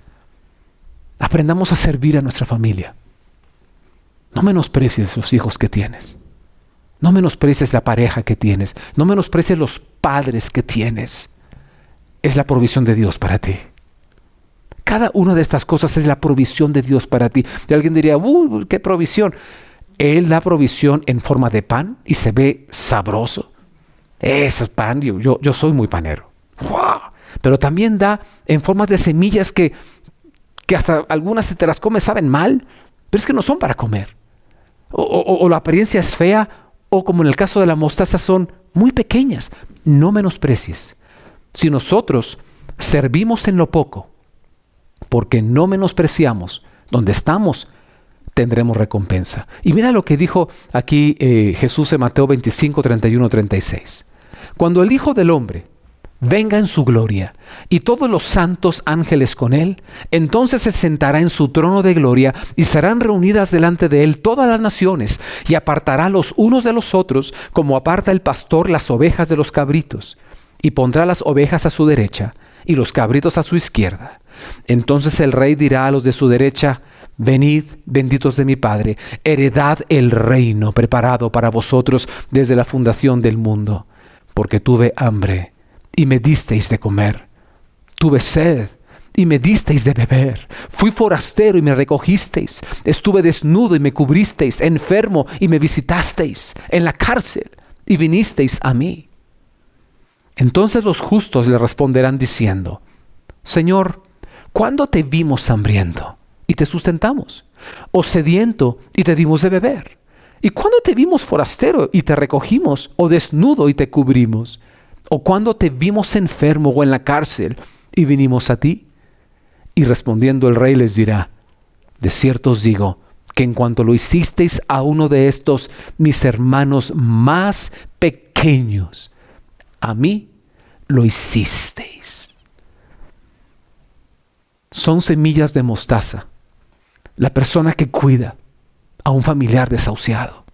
Aprendamos a servir a nuestra familia. No menosprecies los hijos que tienes. No menosprecies la pareja que tienes. No menosprecies los padres que tienes. Es la provisión de Dios para ti. Cada una de estas cosas es la provisión de Dios para ti. Y alguien diría, ¿qué provisión? Él da provisión en forma de pan y se ve sabroso. Eso es pan, yo soy muy panero. ¡Wow! Pero también da en formas de semillas que hasta algunas si te las comes saben mal, pero es que no son para comer. O la apariencia es fea, o como en el caso de la mostaza son muy pequeñas. No menosprecies. Si nosotros servimos en lo poco, porque no menospreciamos donde estamos, tendremos recompensa. Y mira lo que dijo aquí Jesús en Mateo 25, 31, 36. Cuando el Hijo del Hombre venga en su gloria y todos los santos ángeles con él, entonces se sentará en su trono de gloria y serán reunidas delante de él todas las naciones y apartará los unos de los otros como aparta el pastor las ovejas de los cabritos, y pondrá las ovejas a su derecha y los cabritos a su izquierda. Entonces el rey dirá a los de su derecha: venid, benditos de mi Padre, heredad el reino preparado para vosotros desde la fundación del mundo, porque tuve hambre y me disteis de comer, tuve sed y me disteis de beber, fui forastero y me recogisteis, estuve desnudo y me cubristeis, enfermo y me visitasteis, en la cárcel y vinisteis a mí. Entonces los justos le responderán diciendo: Señor, ¿cuándo te vimos hambriento y te sustentamos? ¿O sediento y te dimos de beber? ¿Y cuándo te vimos forastero y te recogimos? ¿O desnudo y te cubrimos? ¿O cuándo te vimos enfermo o en la cárcel y vinimos a ti? Y respondiendo el rey les dirá: de cierto os digo que en cuanto lo hicisteis a uno de estos mis hermanos más pequeños, a mí lo hicisteis. Son semillas de mostaza. La persona que cuida a un familiar desahuciado,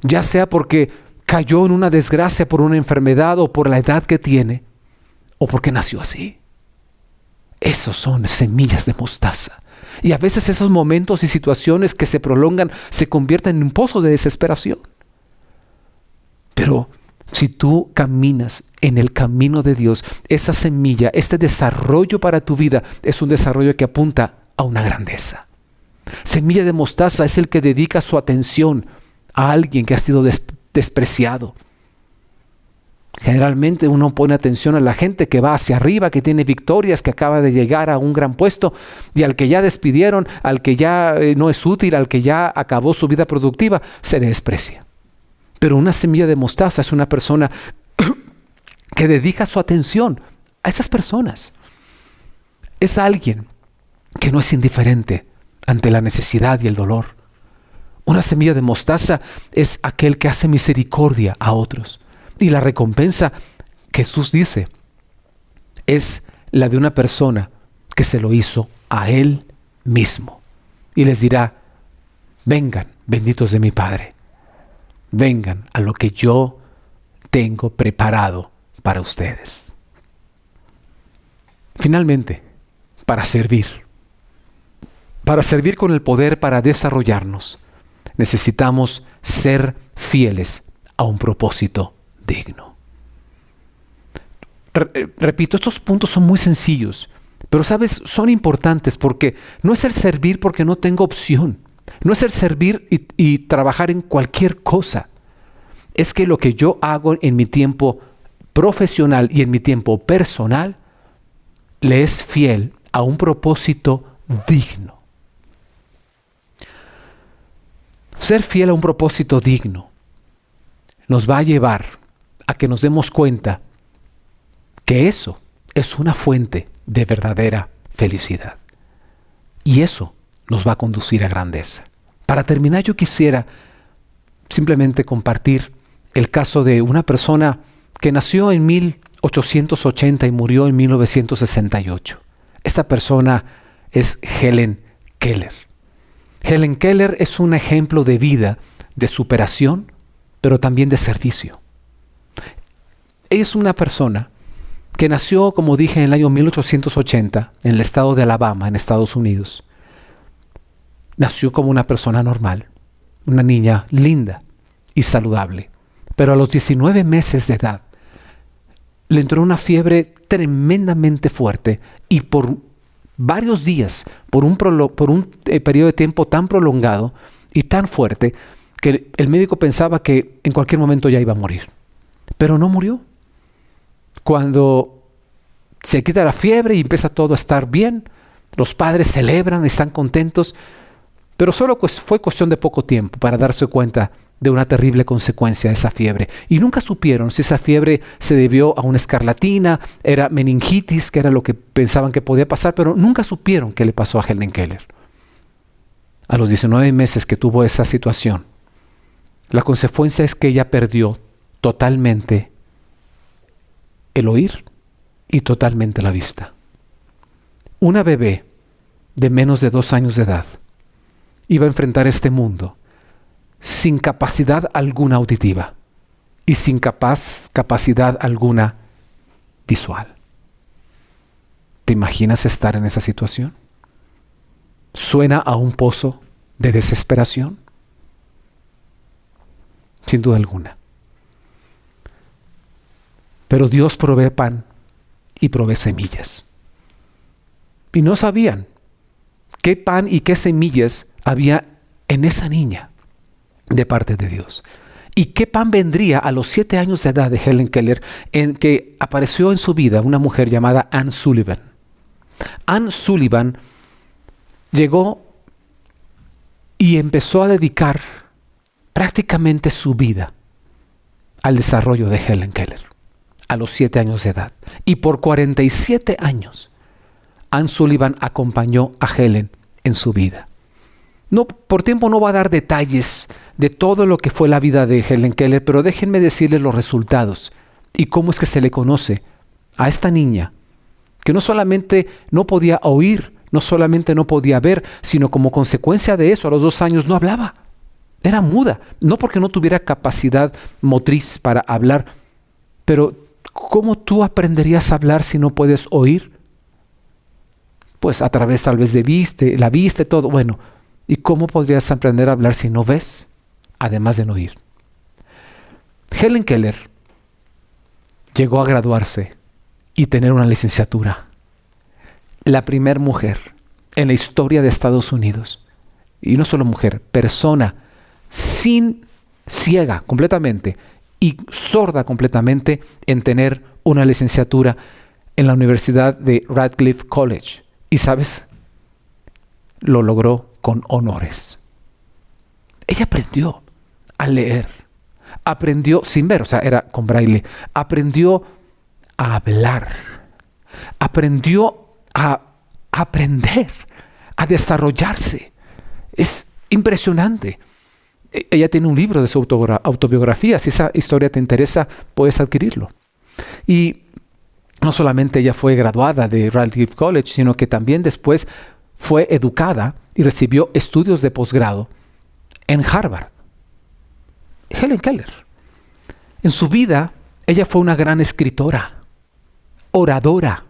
ya sea porque cayó en una desgracia por una enfermedad o por la edad que tiene, o porque nació así. Esos son semillas de mostaza. Y a veces esos momentos y situaciones que se prolongan se convierten en un pozo de desesperación. Pero si tú caminas en el camino de Dios, esa semilla, este desarrollo para tu vida es un desarrollo que apunta a una grandeza. Semilla de mostaza es el que dedica su atención a alguien que ha sido despreciado. Generalmente uno pone atención a la gente que va hacia arriba, que tiene victorias, que acaba de llegar a un gran puesto, y al que ya despidieron, al que ya no es útil, al que ya acabó su vida productiva, se le desprecia. Pero una semilla de mostaza es una persona que dedica su atención a esas personas. Es alguien que no es indiferente ante la necesidad y el dolor. Una semilla de mostaza es aquel que hace misericordia a otros. Y la recompensa, Jesús dice, es la de una persona que se lo hizo a él mismo. Y les dirá: vengan, benditos de mi Padre. Vengan a lo que yo tengo preparado para ustedes. Finalmente, para servir con el poder para desarrollarnos, necesitamos ser fieles a un propósito digno. Repito, estos puntos son muy sencillos, pero sabes, son importantes porque no es el servir porque no tengo opción. No es el servir y trabajar en cualquier cosa. Es que lo que yo hago en mi tiempo profesional y en mi tiempo personal le es fiel a un propósito digno. Ser fiel a un propósito digno nos va a llevar a que nos demos cuenta que eso es una fuente de verdadera felicidad. Y eso nos va a conducir a grandeza. Para terminar, yo quisiera simplemente compartir el caso de una persona que nació en 1880 y murió en 1968. Esta persona es Helen Keller. Helen Keller es un ejemplo de vida, de superación, pero también de servicio. Ella es una persona que nació, como dije, en el año 1880 en el estado de Alabama, en Estados Unidos. Nació como una persona normal, una niña linda y saludable. Pero a los 19 meses de edad le entró una fiebre tremendamente fuerte y por varios días, por un periodo de tiempo tan prolongado y tan fuerte que el médico pensaba que en cualquier momento ya iba a morir. Pero no murió. Cuando se quita la fiebre y empieza todo a estar bien, los padres celebran, están contentos, pero solo fue cuestión de poco tiempo para darse cuenta de una terrible consecuencia de esa fiebre. Y nunca supieron si esa fiebre se debió a una escarlatina, era meningitis, que era lo que pensaban que podía pasar, pero nunca supieron qué le pasó a Helen Keller. A los 19 meses que tuvo esa situación, la consecuencia es que ella perdió totalmente el oír y totalmente la vista. Una bebé de menos de 2 años de edad iba a enfrentar este mundo sin capacidad alguna auditiva y sin capacidad alguna visual. ¿Te imaginas estar en esa situación? ¿Suena a un pozo de desesperación? Sin duda alguna. Pero Dios provee pan y provee semillas. Y no sabían qué pan y qué semillas había en esa niña de parte de Dios. ¿Y qué pan vendría a los 7 años de edad de Helen Keller, en que apareció en su vida una mujer llamada Anne Sullivan? Anne Sullivan llegó y empezó a dedicar prácticamente su vida al desarrollo de Helen Keller a los 7 años de edad. Y por 47 años, Anne Sullivan acompañó a Helen en su vida. No, por tiempo no va a dar detalles de todo lo que fue la vida de Helen Keller, pero déjenme decirles los resultados y cómo es que se le conoce a esta niña, que no solamente no podía oír, no solamente no podía ver, sino como consecuencia de eso, a los 2 años no hablaba. Era muda, no porque no tuviera capacidad motriz para hablar, pero ¿cómo tú aprenderías a hablar si no puedes oír? Pues a través tal vez de la vista, todo. Bueno, ¿y cómo podrías aprender a hablar si no ves, además de no oír? Helen Keller llegó a graduarse y tener una licenciatura. La primera mujer en la historia de Estados Unidos, y no solo mujer, persona ciega completamente y sorda completamente en tener una licenciatura en la Universidad de Radcliffe College. ¿Y sabes? Lo logró con honores. Ella aprendió a leer, aprendió sin ver, o sea, era con braille, aprendió a hablar, aprendió a aprender, a desarrollarse. Es impresionante. Ella tiene un libro de su autobiografía. Si esa historia te interesa, puedes adquirirlo. Y no solamente ella fue graduada de Radcliffe College, sino que también después fue educada y recibió estudios de posgrado en Harvard. Helen Keller. En su vida, ella fue una gran escritora, oradora.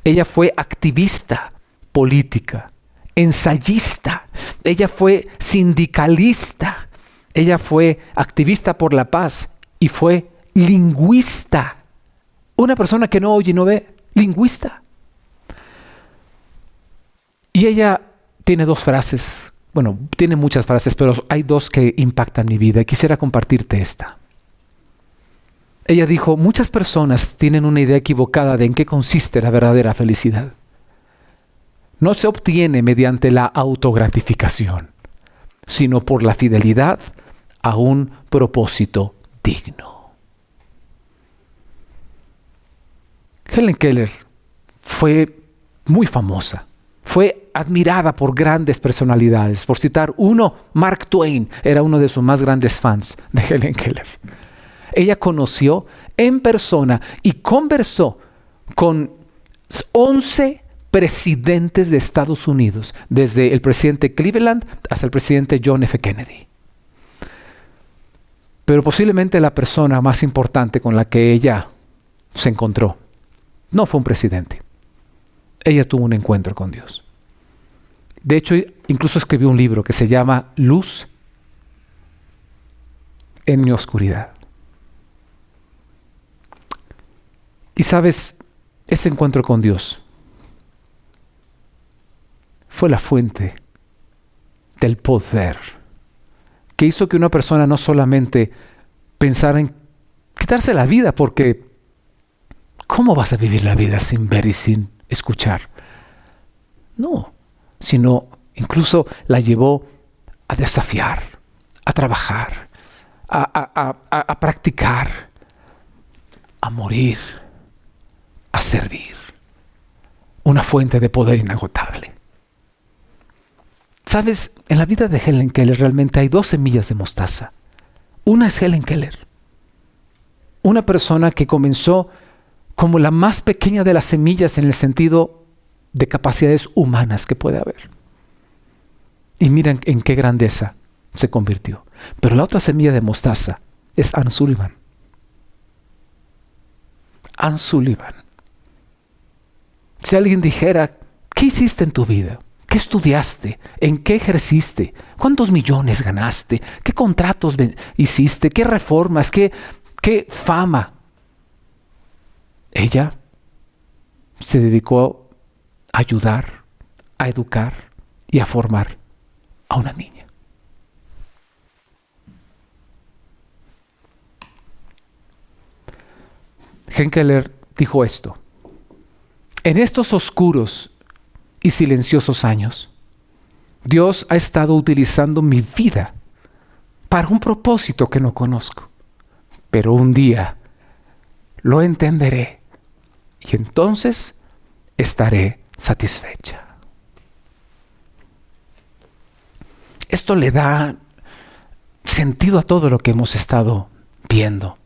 Ella fue activista política, ensayista. Ella fue sindicalista. Ella fue activista por la paz y fue lingüista. Una persona que no oye y no ve, lingüista. Y ella tiene 2 frases, bueno, tiene muchas frases, pero hay 2 que impactan mi vida y quisiera compartirte esta. Ella dijo, muchas personas tienen una idea equivocada de en qué consiste la verdadera felicidad. No se obtiene mediante la autogratificación, sino por la fidelidad a un propósito digno. Helen Keller fue muy famosa. Fue admirada por grandes personalidades. Por citar uno, Mark Twain era uno de sus más grandes fans de Helen Keller. Ella conoció en persona y conversó con 11 presidentes de Estados Unidos, desde el presidente Cleveland hasta el presidente John F. Kennedy. Pero posiblemente la persona más importante con la que ella se encontró no fue un presidente. Ella tuvo un encuentro con Dios. De hecho, incluso escribió un libro que se llama Luz en mi oscuridad. Y sabes, ese encuentro con Dios fue la fuente del poder que hizo que una persona no solamente pensara en quitarse la vida, porque ¿cómo vas a vivir la vida sin ver y sin escuchar? No, sino incluso la llevó a desafiar, a trabajar, a practicar, a morir, a servir. Una fuente de poder inagotable. Sabes, en la vida de Helen Keller realmente hay 2 semillas de mostaza. Una es Helen Keller, una persona que comenzó como la más pequeña de las semillas en el sentido de capacidades humanas que puede haber. Y miren en qué grandeza se convirtió. Pero la otra semilla de mostaza es Anne Sullivan. Anne Sullivan. Si alguien dijera, ¿qué hiciste en tu vida? ¿Qué estudiaste? ¿En qué ejerciste? ¿Cuántos millones ganaste? ¿Qué contratos hiciste? ¿Qué reformas? ¿Qué fama? Ella se dedicó a ayudar, a educar y a formar a una niña. Helen Keller dijo esto: en estos oscuros y silenciosos años, Dios ha estado utilizando mi vida para un propósito que no conozco, pero un día lo entenderé y entonces estaré satisfecha. Esto le da sentido a todo lo que hemos estado viendo.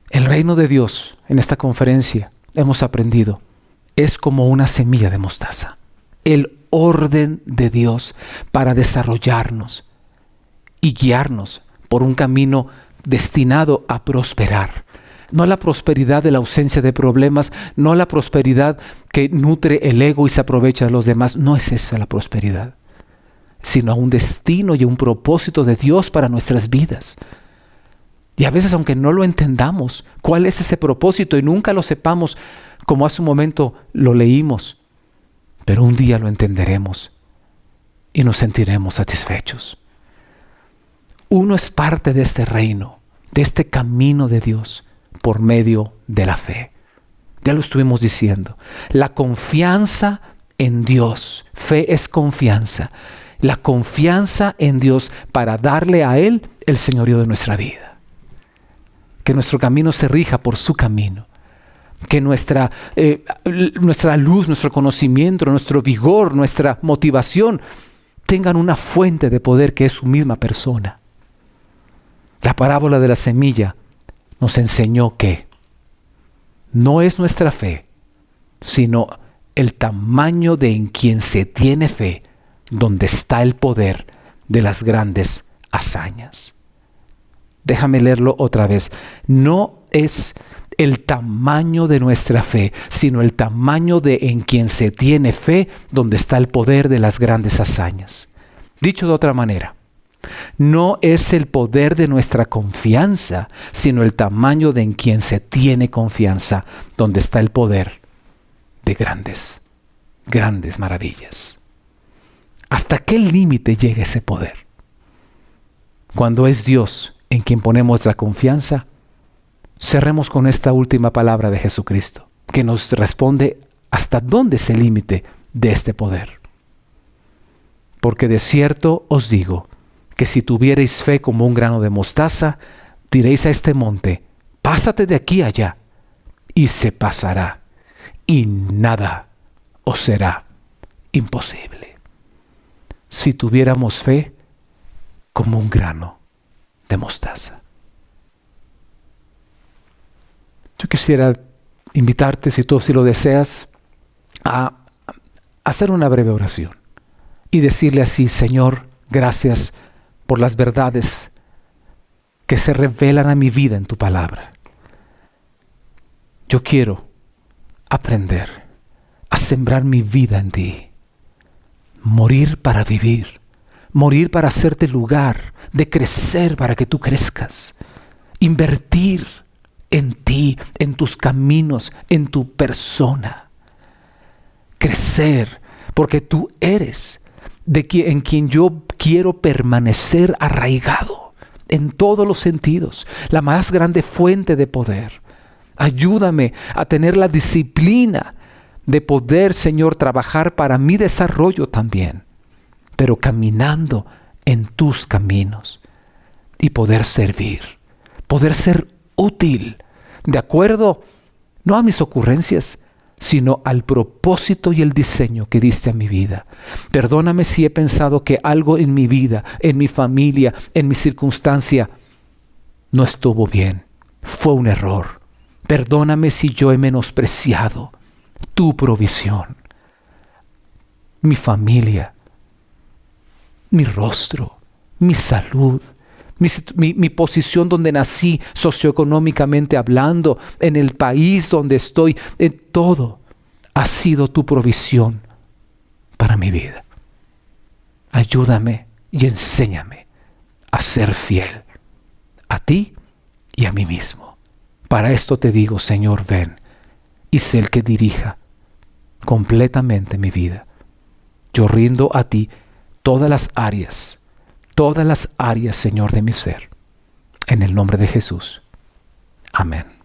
El reino de Dios, en esta conferencia, hemos aprendido, es como una semilla de mostaza. El orden de Dios para desarrollarnos y guiarnos por un camino destinado a prosperar. No la prosperidad de la ausencia de problemas, no la prosperidad que nutre el ego y se aprovecha de los demás. No es esa la prosperidad, sino a un destino y un propósito de Dios para nuestras vidas. Y a veces, aunque no lo entendamos, cuál es ese propósito y nunca lo sepamos, como hace un momento lo leímos, pero un día lo entenderemos y nos sentiremos satisfechos. Uno es parte de este reino, de este camino de Dios, por medio de la fe. Ya lo estuvimos diciendo. La confianza en Dios. Fe es confianza. La confianza en Dios para darle a Él el señorío de nuestra vida. Que nuestro camino se rija por su camino. Que nuestra luz, nuestro conocimiento, nuestro vigor, nuestra motivación tengan una fuente de poder que es su misma persona. La parábola de la semilla nos enseñó que no es nuestra fe, sino el tamaño de en quien se tiene fe, donde está el poder de las grandes hazañas. Déjame leerlo otra vez. No es el tamaño de nuestra fe, sino el tamaño de en quien se tiene fe, donde está el poder de las grandes hazañas. Dicho de otra manera, no es el poder de nuestra confianza, sino el tamaño de en quien se tiene confianza, donde está el poder de grandes, grandes maravillas. ¿Hasta qué límite llega ese poder? Cuando es Dios en quien ponemos nuestra confianza, cerremos con esta última palabra de Jesucristo, que nos responde hasta dónde es el límite de este poder. Porque de cierto os digo, que si tuviereis fe como un grano de mostaza, diréis a este monte, pásate de aquí a allá, y se pasará, y nada os será imposible. Si tuviéramos fe como un grano de mostaza. Yo quisiera invitarte, si tú sí lo deseas, a hacer una breve oración y decirle así: Señor, gracias por las verdades que se revelan a mi vida en tu palabra. Yo quiero aprender a sembrar mi vida en ti, morir para vivir, morir para hacerte lugar, de crecer para que tú crezcas, invertir en ti, en tus caminos, en tu persona, crecer, porque tú eres en quien yo quiero permanecer arraigado en todos los sentidos, la más grande fuente de poder. Ayúdame a tener la disciplina de poder, Señor, trabajar para mi desarrollo también, pero caminando en tus caminos y poder servir, poder ser útil, de acuerdo no a mis ocurrencias, sino al propósito y el diseño que diste a mi vida. Perdóname si he pensado que algo en mi vida, en mi familia, en mi circunstancia, no estuvo bien. Fue un error. Perdóname si yo he menospreciado tu provisión, mi familia, mi rostro, mi salud, mi posición donde nací socioeconómicamente hablando, en el país donde estoy, en todo ha sido tu provisión para mi vida. Ayúdame y enséñame a ser fiel a ti y a mí mismo. Para esto te digo, Señor, ven y sé el que dirija completamente mi vida. Yo rindo a ti todas las áreas, Señor, de mi ser. En el nombre de Jesús. Amén.